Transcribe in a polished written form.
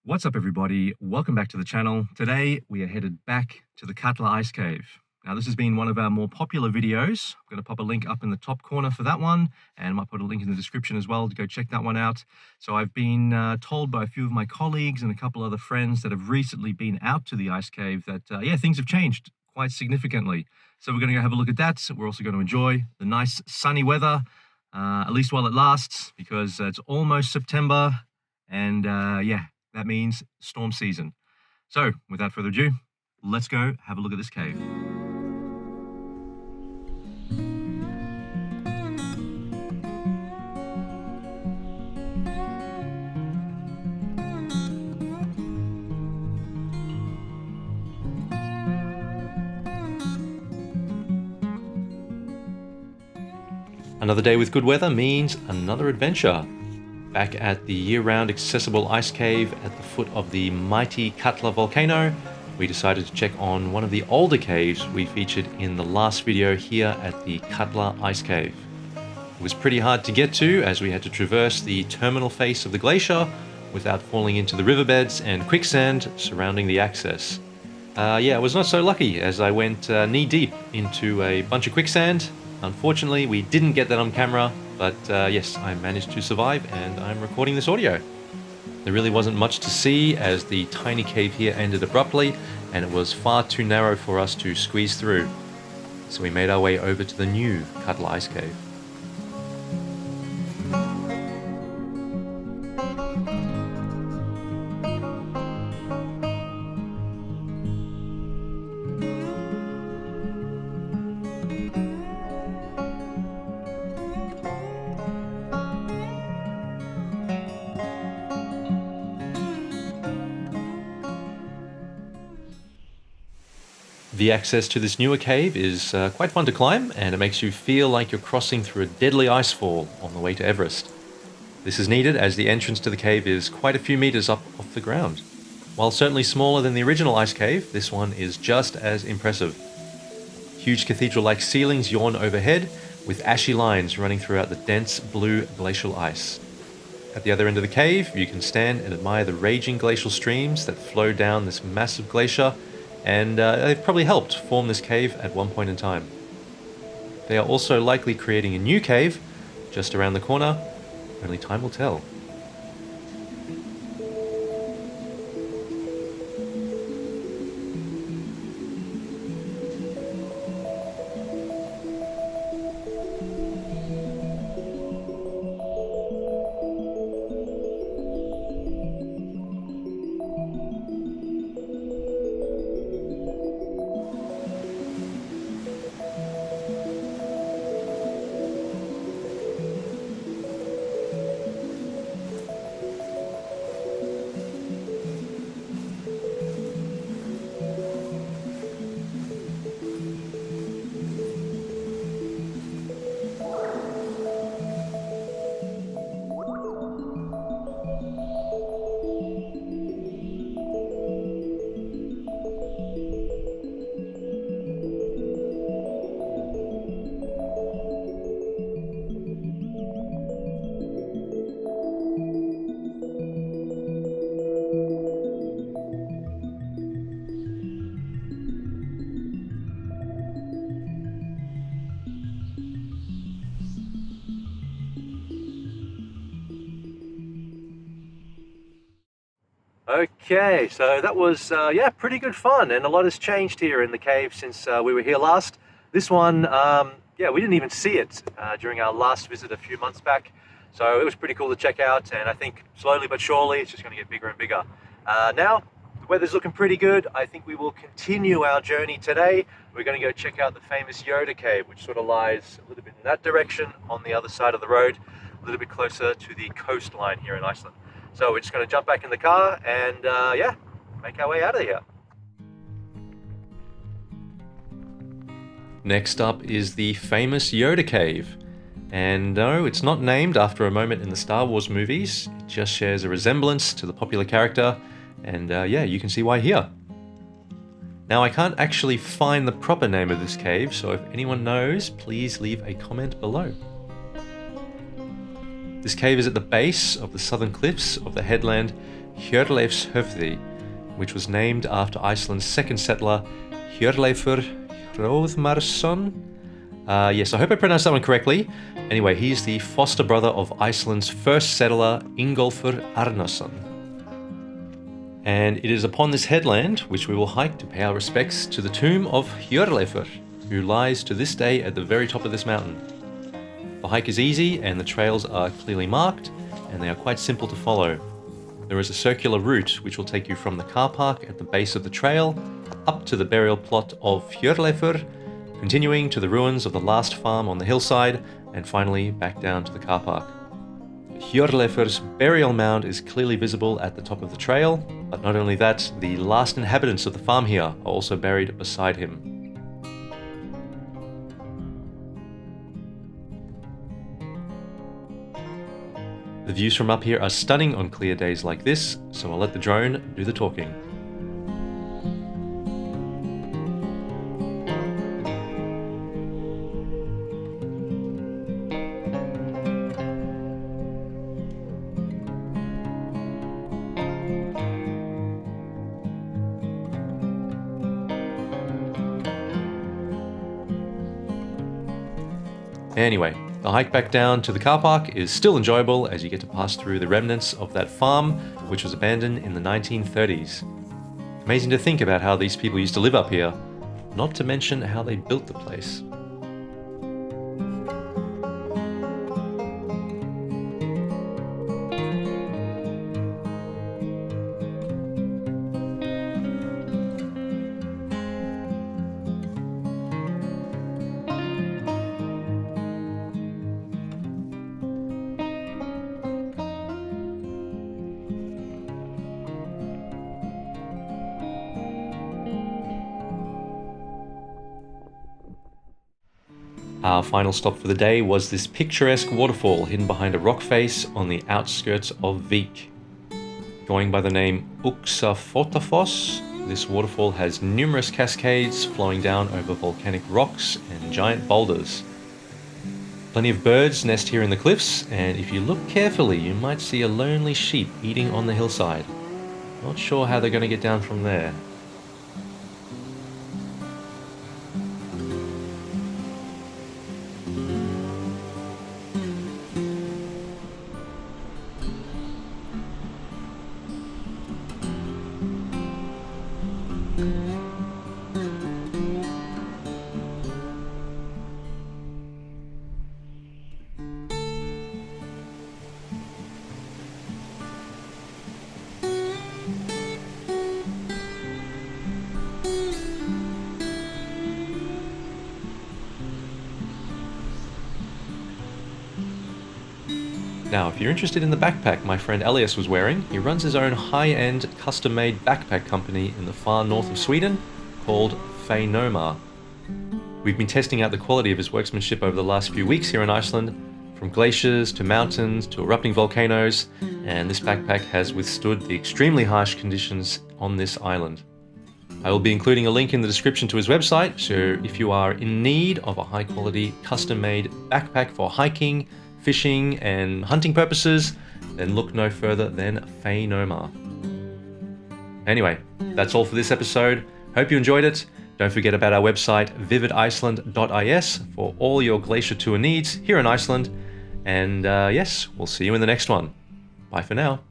What's up, everybody? Welcome back to the channel. Today we are headed back to the Katla Ice Cave. Now, this has been one of our more popular videos. I'm going to pop a link up in the top corner for that one, and I might put a link in the description as well to go check that one out. So I've been told by a few of my colleagues and a couple other friends that have recently been out to the ice cave that, things have changed quite significantly. So we're going to go have a look at that. We're also going to enjoy the nice sunny weather, at least while it lasts, because it's almost September, and that means storm season. So, without further ado, let's go have a look at this cave. Another day with good weather means another adventure. Back at the year-round accessible ice cave at the foot of the mighty Katla volcano, we decided to check on one of the older caves we featured in the last video here at the Katla Ice Cave. It was pretty hard to get to as we had to traverse the terminal face of the glacier without falling into the riverbeds and quicksand surrounding the access. I was not so lucky as I went knee-deep into a bunch of quicksand. Unfortunately, we didn't get that on camera, but yes, I managed to survive and I'm recording this audio. There really wasn't much to see as the tiny cave here ended abruptly and it was far too narrow for us to squeeze through. So we made our way over to the new Katla Ice Cave. The access to this newer cave is quite fun to climb, and it makes you feel like you're crossing through a deadly icefall on the way to Everest. This is needed as the entrance to the cave is quite a few meters up off the ground. While certainly smaller than the original ice cave, this one is just as impressive. Huge cathedral-like ceilings yawn overhead, with ashy lines running throughout the dense blue glacial ice. At the other end of the cave, you can stand and admire the raging glacial streams that flow down this massive glacier, and they've probably helped form this cave at one point in time. They are also likely creating a new cave just around the corner, only time will tell. Okay, so that was pretty good fun, and a lot has changed here in the cave since we were here last. This one, we didn't even see it during our last visit a few months back, so it was pretty cool to check out, and I think slowly but surely it's just going to get bigger and bigger. Now, the weather's looking pretty good. I think we will continue our journey today. We're going to go check out the famous Yoda Cave, which sort of lies a little bit in that direction on the other side of the road, a little bit closer to the coastline here in Iceland. So we're just going to jump back in the car and, make our way out of here. Next up is the famous Yoda Cave. And no, it's not named after a moment in the Star Wars movies. It just shares a resemblance to the popular character. And you can see why here. Now, I can't actually find the proper name of this cave, so if anyone knows, please leave a comment below. This cave is at the base of the southern cliffs of the headland Hjörleifshöfði, which was named after Iceland's second settler, Hjörleifur Hróðmarsson. Yes, I hope I pronounced that one correctly. Anyway, he's the foster brother of Iceland's first settler, Ingólfur Arnarsson. And it is upon this headland which we will hike to pay our respects to the tomb of Hjörleifur, who lies to this day at the very top of this mountain. The hike is easy and the trails are clearly marked, and they are quite simple to follow. There is a circular route which will take you from the car park at the base of the trail up to the burial plot of Hjörleifur, continuing to the ruins of the last farm on the hillside, and finally back down to the car park. Hjörleifur's burial mound is clearly visible at the top of the trail, but not only that, the last inhabitants of the farm here are also buried beside him. The views from up here are stunning on clear days like this, so I'll let the drone do the talking. Anyway, the hike back down to the car park is still enjoyable as you get to pass through the remnants of that farm, which was abandoned in the 1930s. Amazing to think about how these people used to live up here, not to mention how they built the place. Our final stop for the day was this picturesque waterfall hidden behind a rock face on the outskirts of Vík. Going by the name Uxafótafoss, this waterfall has numerous cascades flowing down over volcanic rocks and giant boulders. Plenty of birds nest here in the cliffs, and if you look carefully you might see a lonely sheep eating on the hillside. Not sure how they're going to get down from there. Now, if you're interested in the backpack my friend Elias was wearing, he runs his own high-end custom-made backpack company in the far north of Sweden called PHAINOMA. We've been testing out the quality of his workmanship over the last few weeks here in Iceland, from glaciers to mountains to erupting volcanoes, and this backpack has withstood the extremely harsh conditions on this island. I will be including a link in the description to his website, so if you are in need of a high-quality custom-made backpack for hiking, fishing and hunting purposes, then look no further than PHAINOMA. Anyway, that's all for this episode. Hope you enjoyed it. Don't forget about our website vividiceland.is for all your glacier tour needs here in Iceland. And yes, we'll see you in the next one. Bye for now.